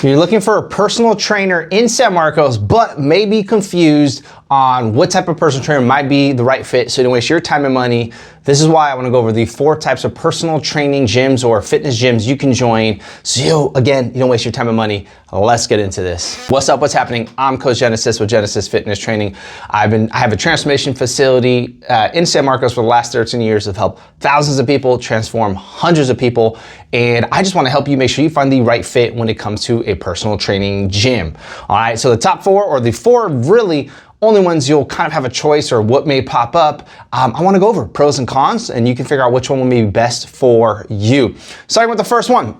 You're looking for a personal trainer in San Marcos, but may be confused on what type of personal trainer might be the right fit so you don't waste your time and money. This is why I want to go over the 4 types of personal training gyms or fitness gyms you can join so you don't waste your time and money. Let's get into this. What's up? What's happening? I'm Coach Genesis with Genesis Fitness Training. I have a transformation facility in San Marcos for the last 13 years. I've helped thousands of people transform hundreds of people, and I just want to help you make sure you find the right fit when it comes to a personal training gym. All right, so the top 4, or the 4 really only ones you'll kind of have a choice or what may pop up, I want to go over pros and cons, and you can figure out which one will be best for you. Starting with the first one.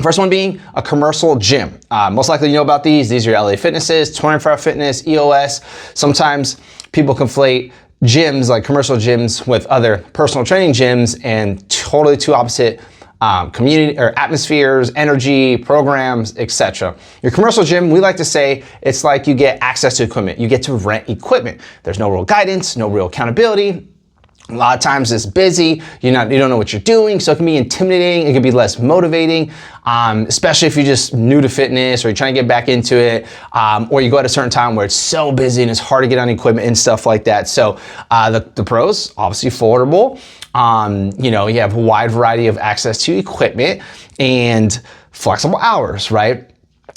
First one being a commercial gym. Most likely you know about these. These are LA Fitnesses, 24 Hour Fitness, EOS. Sometimes people conflate gyms, like commercial gyms, with other personal training gyms, and totally two opposite community or atmospheres, energy, programs, etc. Your commercial gym, we like to say, it's like you get access to equipment. You get to rent equipment. There's no real guidance, no real accountability. A lot of times it's busy, you don't know what you're doing, so it can be intimidating, it can be less motivating, especially if you're just new to fitness or you're trying to get back into it, or you go at a certain time where it's so busy and it's hard to get on equipment and stuff like that. So the pros, obviously affordable, you have a wide variety of access to equipment and flexible hours, right?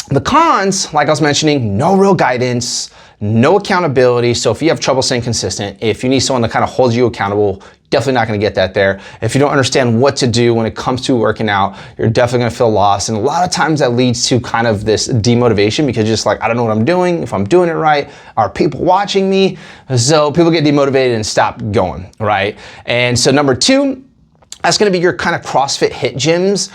The cons, like I was mentioning, no real guidance, no accountability. So if you have trouble staying consistent, if you need someone to kind of hold you accountable, definitely not going to get that there. If you don't understand what to do when it comes to working out, you're definitely going to feel lost. And a lot of times that leads to kind of this demotivation because you're just like, I don't know what I'm doing, if I'm doing it right, are people watching me? So people get demotivated and stop going, right? And so number 2, that's gonna be your kind of CrossFit HIIT gyms.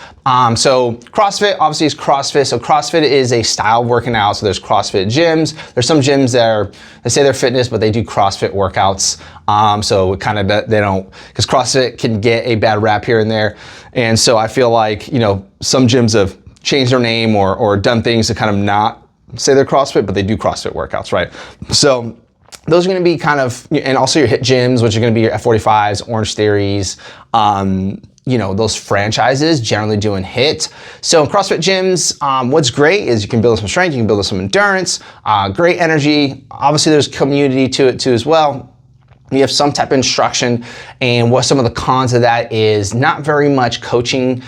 So CrossFit obviously is CrossFit. So CrossFit is a style of working out. So there's CrossFit gyms. There's some gyms they say they're fitness, but they do CrossFit workouts. So kind of they don't, because CrossFit can get a bad rap here and there. And so I feel like, some gyms have changed their name or done things to kind of not say they're CrossFit, but they do CrossFit workouts, right? So those are going to be kind of, and also your HIIT gyms, which are going to be your F45s, Orange Theories, those franchises generally doing HIIT. So in CrossFit gyms, what's great is you can build some strength, you can build some endurance, great energy. Obviously there's community to it too as well. You have some type of instruction, and what some of the cons of that is not very much coaching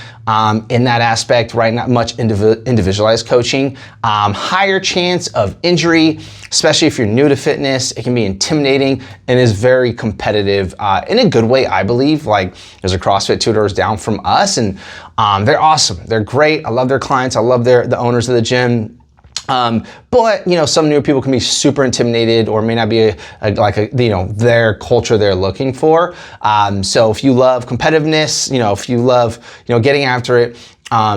in that aspect, right? Not much individualized coaching. Higher chance of injury, especially if you're new to fitness. It can be intimidating and is very competitive in a good way, I believe. Like there's a CrossFit 2 doors down from us, and they're awesome. They're great. I love their clients. I love the owners of the gym. But some new people can be super intimidated or may not be their culture they're looking for. So if you love competitiveness, if you love getting after it,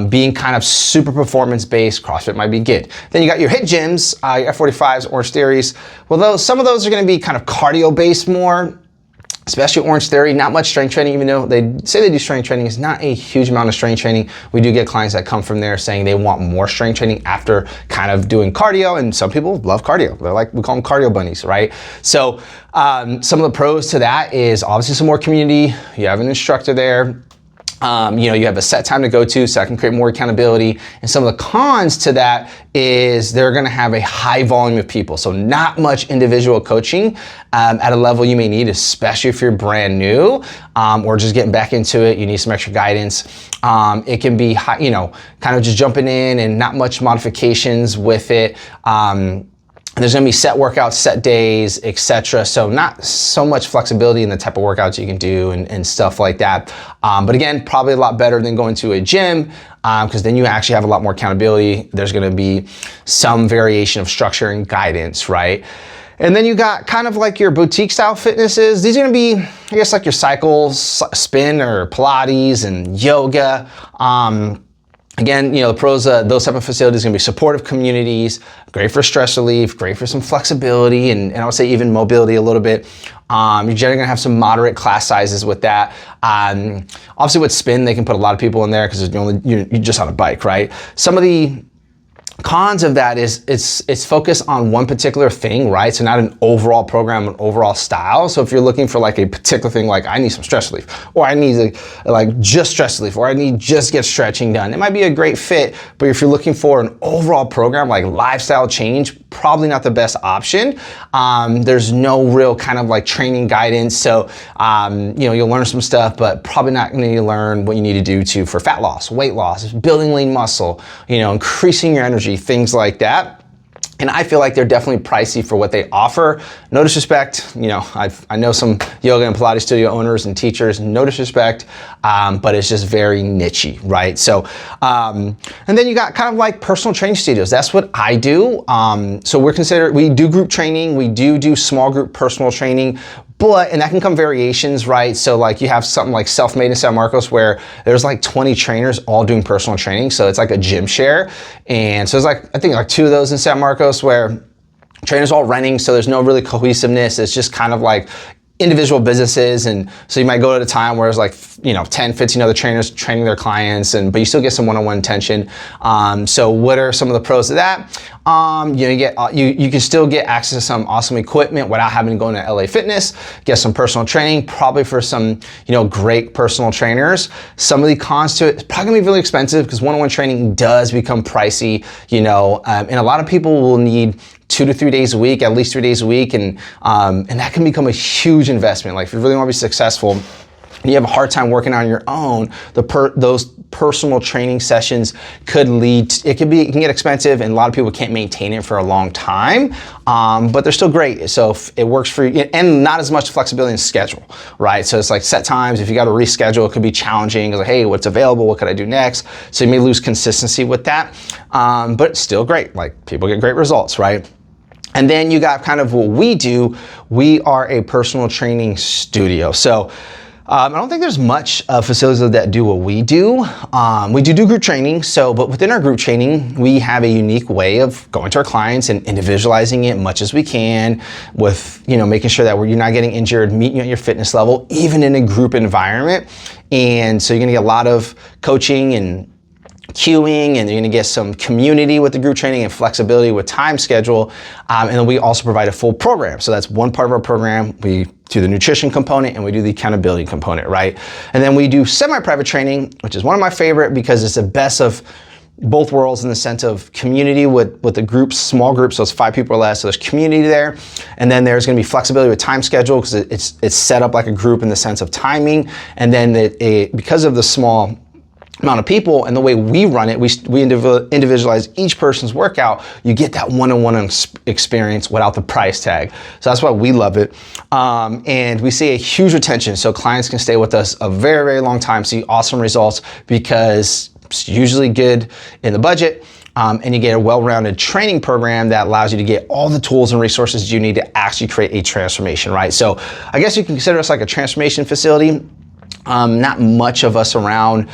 being kind of super performance based, CrossFit might be good. Then you got your HIIT gyms, your F45s, Orange Theories. Well, some of those are going to be kind of cardio based more. Especially Orange Theory, not much strength training, even though they say they do strength training. It's not a huge amount of strength training. We do get clients that come from there saying they want more strength training after kind of doing cardio, and some people love cardio. They're like, we call them cardio bunnies, right? So some of the pros to that is obviously some more community. You have an instructor there. You have a set time to go to, so I can create more accountability. And some of the cons to that is they're going to have a high volume of people. So not much individual coaching at a level you may need, especially if you're brand new or just getting back into it. You need some extra guidance. It can be, kind of just jumping in and not much modifications with it. There's gonna be set workouts, set days, etc. So not so much flexibility in the type of workouts you can do and stuff like that. But again, probably a lot better than going to a gym because then you actually have a lot more accountability. There's gonna be some variation of structure and guidance, right? And then you got kind of like your boutique style fitnesses. These are gonna be, I guess, like your cycles, spin or Pilates and yoga. Again, the pros, those type of facilities are gonna be supportive communities, great for stress relief, great for some flexibility, and I would say even mobility a little bit. You're generally gonna have some moderate class sizes with that. Obviously with spin, they can put a lot of people in there because you're just on a bike, right? Some of the Cons of that is it's focused on one particular thing, right? So not an overall program, an overall style. So if you're looking for like a particular thing, like I need some stress relief, or I need like just stress relief, or I need just get stretching done, it might be a great fit. But if you're looking for an overall program like lifestyle change, probably not the best option. There's no real kind of like training guidance. So, you'll learn some stuff, but probably not going to learn what you need to do for fat loss, weight loss, building lean muscle, increasing your energy, things like that. And I feel like they're definitely pricey for what they offer. No disrespect, I know some yoga and Pilates studio owners and teachers, no disrespect, but it's just very niche-y, right? So, and then you got kind of like personal training studios. That's what I do. So we do group training, we do small group personal training, and that can come variations, right? So like you have something like Self-Made in San Marcos where there's like 20 trainers all doing personal training. So it's like a gym share. And so there's I think 2 of those in San Marcos where trainers all renting. So there's no really cohesiveness. It's just kind of like individual businesses. And so you might go at a time where it's like, 10, 15 other trainers training their clients, but you still get some one-on-one attention. So what are some of the pros of that? You can still get access to some awesome equipment without having to go into LA Fitness, get some personal training, probably for some, great personal trainers. Some of the cons to it, it's probably gonna be really expensive because one-on-one training does become pricey, and a lot of people will need 2 to 3 days a week, at least 3 days a week. And that can become a huge investment. Like if you really want to be successful, and you have a hard time working on your own, those personal training sessions could it can get expensive, and a lot of people can't maintain it for a long time, but they're still great. So if it works for you, and not as much flexibility in schedule, right? So it's like set times. If you got to reschedule, it could be challenging. It's like, hey, what's available? What could I do next? So you may lose consistency with that, but still great. Like people get great results, right? And then you got kind of what we do. We are a personal training studio. So I don't think there's much facilities that do what we do. We do group training. But within our group training, we have a unique way of going to our clients and individualizing it much as we can with, making sure that you're not getting injured, meeting you at your fitness level, even in a group environment. And so you're gonna get a lot of coaching and queuing, and you're gonna get some community with the group training and flexibility with time schedule. And then we also provide a full program. So that's one part of our program. We do the nutrition component and we do the accountability component, right? And then we do semi-private training, which is one of my favorite because it's the best of both worlds in the sense of community with the groups, small groups, so it's 5 people or less, so there's community there. And then there's gonna be flexibility with time schedule because it's set up like a group in the sense of timing. And then because of the small amount of people and the way we run it, we individualize each person's workout. You get that one-on-one experience without the price tag. So that's why we love it. And we see a huge retention. So clients can stay with us a very, very long time, see awesome results because it's usually good in the budget. And you get a well-rounded training program that allows you to get all the tools and resources you need to actually create a transformation, right? So I guess you can consider us like a transformation facility. Not much of us around.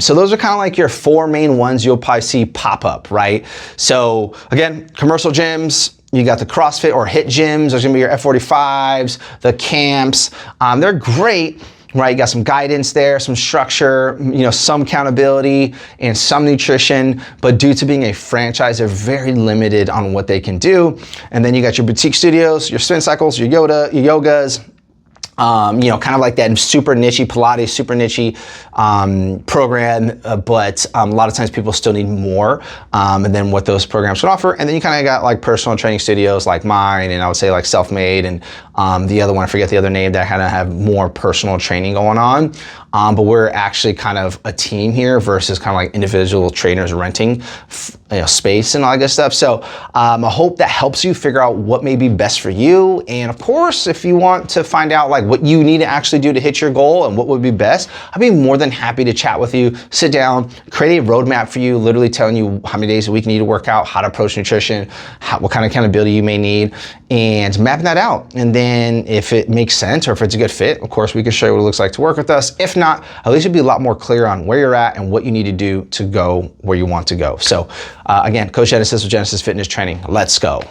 So those are kind of like your 4 main ones you'll probably see pop up, right? So again, commercial gyms, you got the CrossFit or HIIT gyms, there's gonna be your F45s, the camps. They're great, right? You got some guidance there, some structure, some accountability and some nutrition, but due to being a franchise, they're very limited on what they can do. And then you got your boutique studios, your spin cycles, your yogas, kind of like that super niche Pilates, super niche program, but a lot of times people still need more than what those programs can offer. And then you kind of got like personal training studios like mine, and I would say like Self-Made, and the other one, I forget the other name, that kind of have more personal training going on. But we're actually kind of a team here versus kind of like individual trainers renting space and all that good stuff. So I hope that helps you figure out what may be best for you. And of course, if you want to find out like what you need to actually do to hit your goal and what would be best, I'd be more than happy to chat with you, sit down, create a roadmap for you, literally telling you how many days a week you need to work out, how to approach nutrition, what kind of accountability you may need, and mapping that out. And then if it makes sense or if it's a good fit, of course, we can show you what it looks like to work with us. If not, at least you'll be a lot more clear on where you're at and what you need to do to go where you want to go. So again, Coach Genesis with Genesis Fitness Training. Let's go.